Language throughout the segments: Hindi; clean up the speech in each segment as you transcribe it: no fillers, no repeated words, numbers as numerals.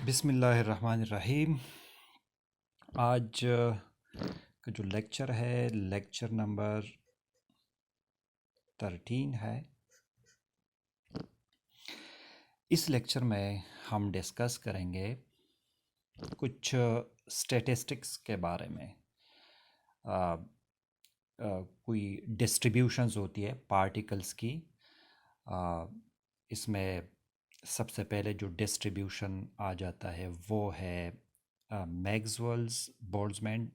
बिस्मिल्लाहिर्रहमानिर्रहीम। आज का जो लेक्चर है लेक्चर नंबर 13 है। इस लेक्चर में हम डिस्कस करेंगे कुछ स्टैटिस्टिक्स के बारे में। आ, कोई डिस्ट्रीब्यूशंस होती है पार्टिकल्स की। आ, इसमें सबसे पहले जो डिस्ट्रीब्यूशन आ जाता है वो है मैक्सवेल्स बोल्ट्जमैन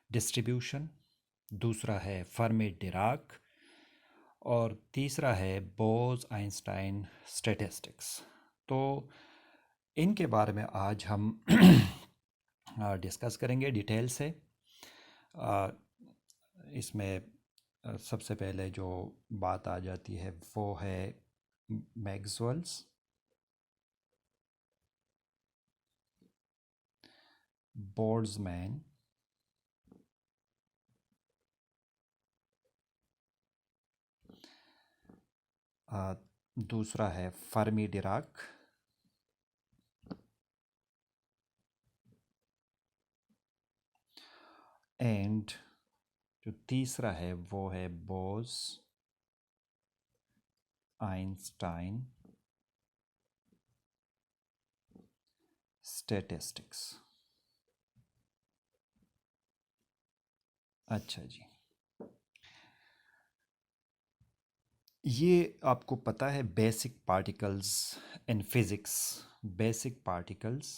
डिस्ट्रीब्यूशन। दूसरा है फर्मी डिराक और तीसरा है बोज आइंस्टाइन स्टैटिस्टिक्स। तो इनके बारे में आज हम डिस्कस करेंगे डिटेल से। आ, इसमें सबसे पहले जो बात आ जाती है वो है मैक्सवेल्स बोल्ट्जमैन दूसरा है फर्मी डिराक एंड जो तीसरा है वो है बोज आइंस्टाइन स्टैटिस्टिक्स। अच्छा जी, ये आपको पता है basic particles in physics. Basic particles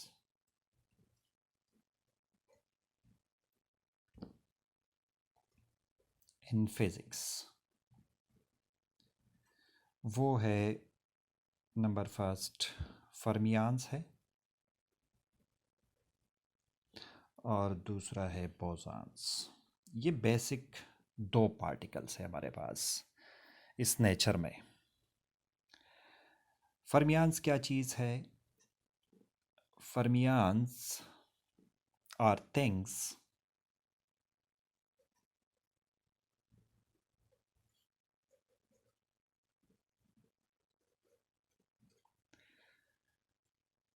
in physics वो है नंबर फर्स्ट फर्मियान्स है और दूसरा है बोसॉन्स। ये बेसिक दो पार्टिकल्स है हमारे पास इस नेचर में। फर्मियान्स क्या चीज़ है? Fermions are things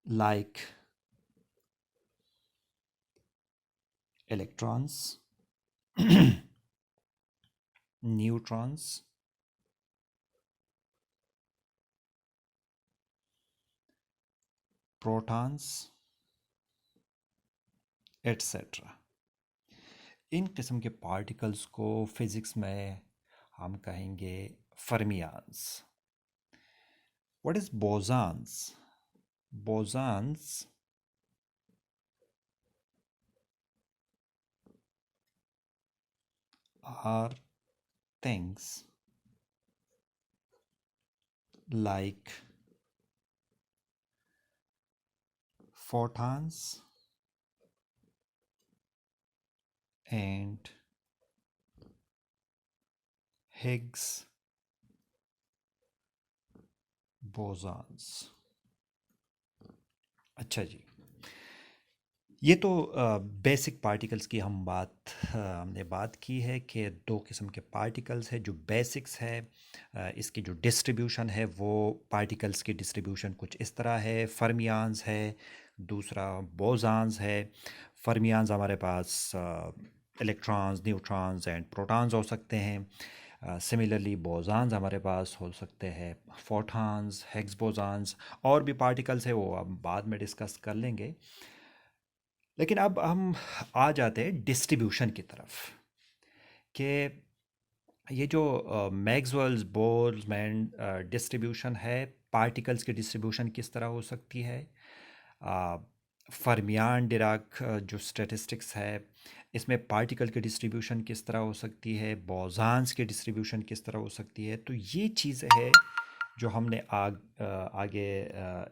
like electrons, neutrons, protons, etc. इन किस्म के पार्टिकल्स को फिज़िक्स में हम कहेंगे fermions. What is bosons? Bosons are things like photons and Higgs bosons। अच्छा जी, ये तो बेसिक पार्टिकल्स की हमने बात की है कि दो किस्म के पार्टिकल्स है जो बेसिक्स है। इसकी जो डिस्ट्रीब्यूशन है वो पार्टिकल्स की डिस्ट्रीब्यूशन कुछ इस तरह है। फर्मियान्स है, दूसरा बोसॉन्स है। फर्मियान्स हमारे पास इलेक्ट्रॉन्स, न्यूट्रॉन्स एंड प्रोटॉन्स हो सकते हैं। सिमिलरली बोसॉन्स हमारे पास हो सकते हैं फोटॉन्स, हिग्स बोसॉन्स। और भी पार्टिकल्स है वो हम बाद में डिस्कस कर लेंगे। लेकिन अब हम आ जाते हैं डिस्ट्रीब्यूशन की तरफ कि ये जो मैक्सवेल्स बोल्ट्जमैन डिस्ट्रीब्यूशन है, पार्टिकल्स की डिस्ट्रीब्यूशन किस तरह हो सकती है। फर्मियान डिराक जो स्टैटिस्टिक्स है इसमें पार्टिकल की डिस्ट्रीब्यूशन किस तरह हो सकती है, बोसॉन्स की डिस्ट्रीब्यूशन किस तरह हो सकती है। तो ये चीज़ है जो हमने आगे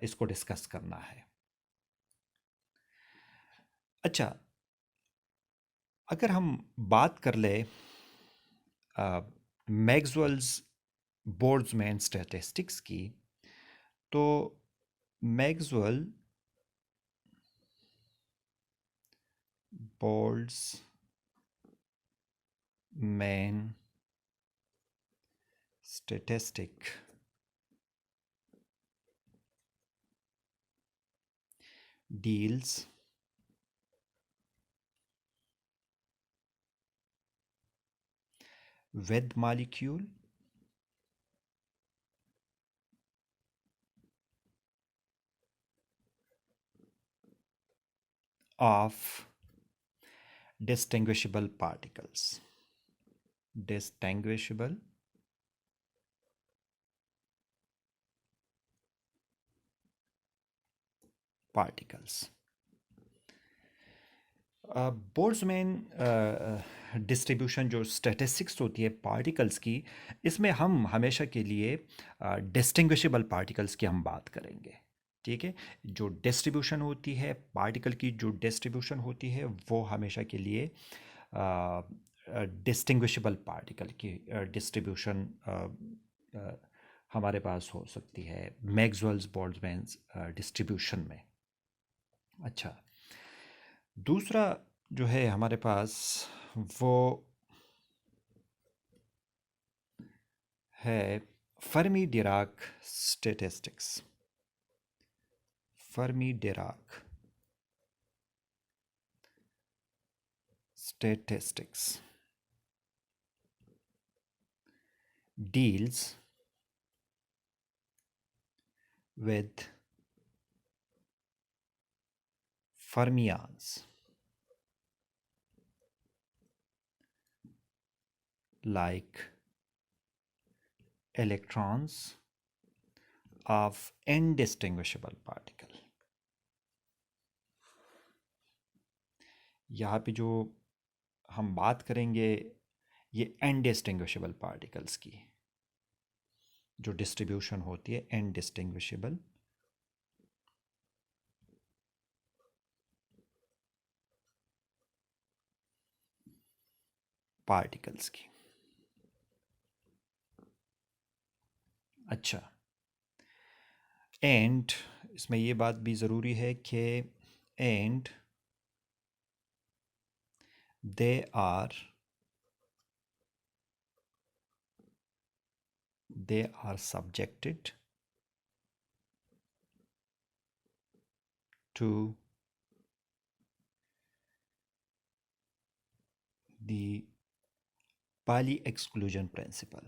इसको डिस्कस करना है। अच्छा, अगर हम बात कर ले मैक्सवेल्स बोल्ट्जमैन स्टैटिस्टिक्स की, तो Maxwell Boltzmann statistic deals with molecule of distinguishable particles. Distinguishable particles. Boltzmann distribution जो स्टैटिस्टिक्स होती है पार्टिकल्स की, इसमें हम हमेशा के लिए डिस्टिंग्विशेबल पार्टिकल्स की हम बात करेंगे। ठीक है, जो डिस्ट्रीब्यूशन होती है पार्टिकल की, जो डिस्ट्रीब्यूशन होती है वो हमेशा के लिए डिस्टिंग्विशेबल पार्टिकल की डिस्ट्रीब्यूशन हमारे पास हो सकती है मैक्सवेल्स बोल्ट्जमैन डिस्ट्रीब्यूशन में। अच्छा, दूसरा जो है हमारे पास वो है Fermi Dirac statistics. Fermi Dirac statistics deals with fermions like electrons of indistinguishable particle। यहाँ पे जो हम बात करेंगे ये इनडिस्टिंग्विशेबल पार्टिकल्स की, जो डिस्ट्रीब्यूशन होती है इनडिस्टिंग्विशेबल पार्टिकल्स की। अच्छा, एंड इसमें ये बात भी ज़रूरी है कि and they are subjected to the Pauli exclusion principle।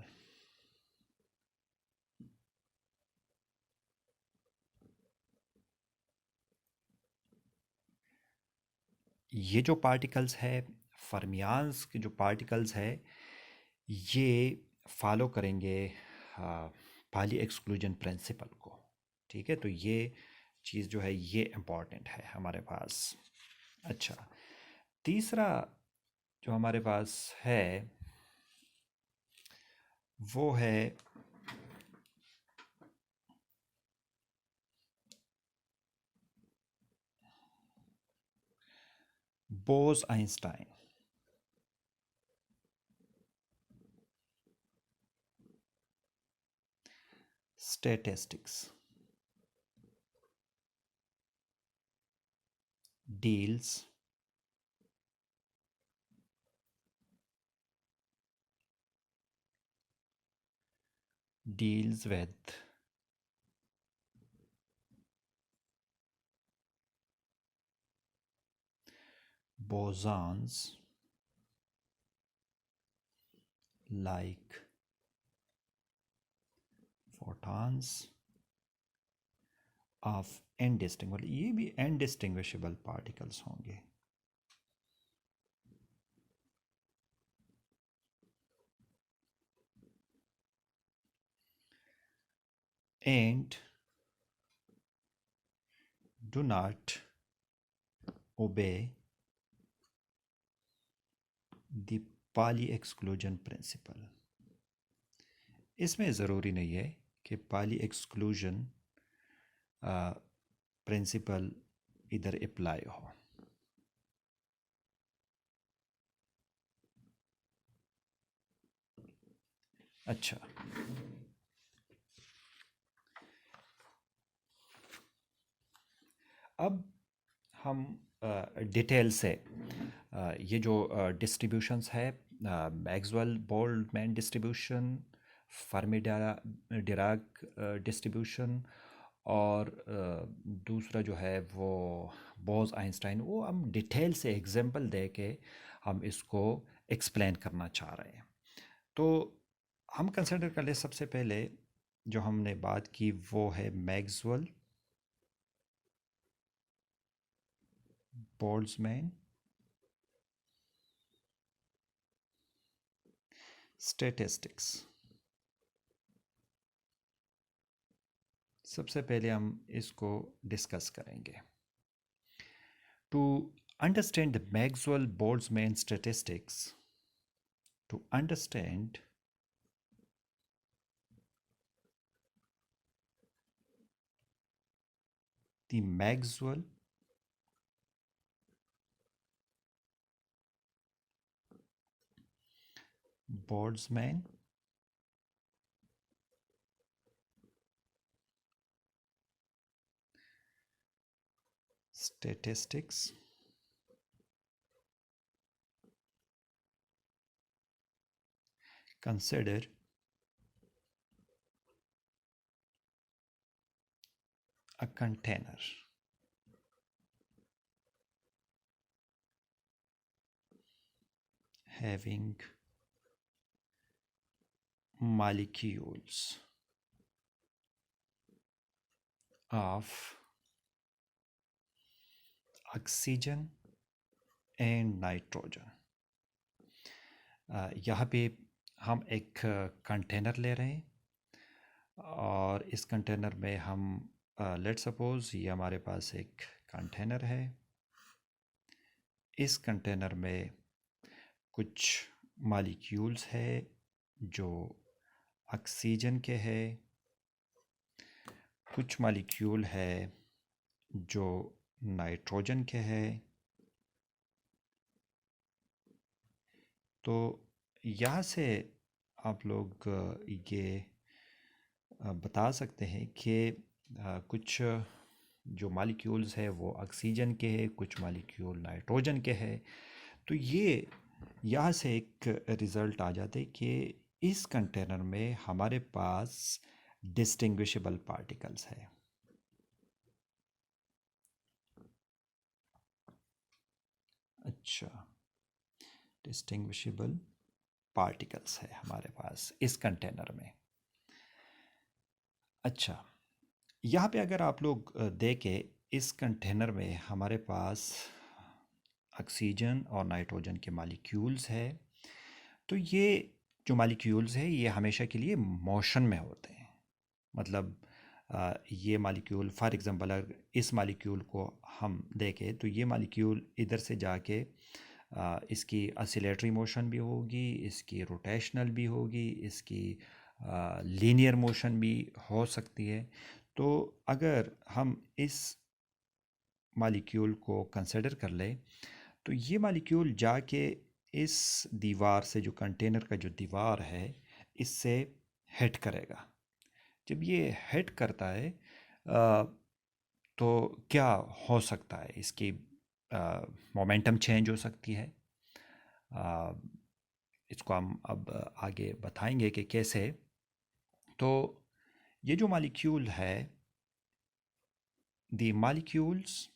ये जो पार्टिकल्स है, फर्मियान्स के जो पार्टिकल्स है, ये फॉलो करेंगे पाली एक्सक्लूजन प्रिंसिपल को। ठीक है, तो ये चीज़ जो है ये इम्पॉर्टेंट है हमारे पास। अच्छा, तीसरा जो हमारे पास है वो है बोस-आइंस्टाइन statistics deals with bosons like photons of indistinguishable, ये भी indistinguishable particles होंगे। and do not obey the Pauli exclusion principle। इसमें ज़रूरी नहीं है कि पाली एक्सक्लूजन प्रिंसिपल इधर अप्लाई हो। अच्छा, अब हम डिटेल से ये जो डिस्ट्रीब्यूशंस है, Maxwell Boltzmann distribution, Fermi Dirac distribution और दूसरा जो है वो बोस आइंस्टाइन, वो हम डिटेल से एग्जांपल दे के हम इसको एक्सप्लेन करना चाह रहे हैं। तो हम कंसिडर कर ले, सबसे पहले जो हमने बात की वो है मैक्सवेल बोल्ट्जमैन स्टैटिस्टिक्स। सबसे पहले हम इसको डिस्कस करेंगे। To understand the Maxwell Boltzmann statistics, to understand the Maxwell Boltzmann statistics, consider a container having molecules of oxygen and nitrogen। यहाँ पे हम एक कंटेनर ले रहे हैं और इस कंटेनर में हम लेट सपोज ये हमारे पास एक कंटेनर है। इस कंटेनर में कुछ मॉलिक्यूल्स है जो ऑक्सीजन के है, कुछ मॉलिक्यूल है जो नाइट्रोजन के है। तो यहाँ से आप लोग ये बता सकते हैं कि कुछ जो मॉलिक्यूल्स है वो ऑक्सीजन के है, कुछ मॉलिक्यूल नाइट्रोजन के है। तो ये यहाँ से एक रिज़ल्ट आ जाते हैं कि इस कंटेनर में हमारे पास डिस्टिंग्विशेबल पार्टिकल्स है। अच्छा, डिस्टिंग्विशेबल पार्टिकल्स है हमारे पास इस कंटेनर में। अच्छा, यहाँ पे अगर आप लोग देखें, इस कंटेनर में हमारे पास ऑक्सीजन और नाइट्रोजन के मॉलिक्यूल्स है। तो ये जो मॉलिक्यूल्स है ये हमेशा के लिए मोशन में होते हैं। मतलब ये मॉलिक्यूल फॉर एग्जांपल अगर इस मॉलिक्यूल को हम देखें तो ये मॉलिक्यूल इधर से जाके इसकी ऑसिलेटरी मोशन भी होगी, इसकी रोटेशनल भी होगी, इसकी लीनियर मोशन भी हो सकती है। तो अगर हम इस मॉलिक्यूल को कंसिडर कर ले तो ये मॉलिक्यूल जाके इस दीवार से, जो कंटेनर का जो दीवार है, इससे हिट करेगा। जब ये हिट करता है तो क्या हो सकता है, इसकी मोमेंटम चेंज हो सकती है। आ, इसको हम अब आगे बताएंगे कि कैसे। तो ये जो मॉलिक्यूल है, the molecules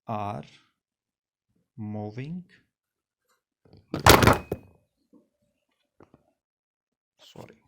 are moving, sorry,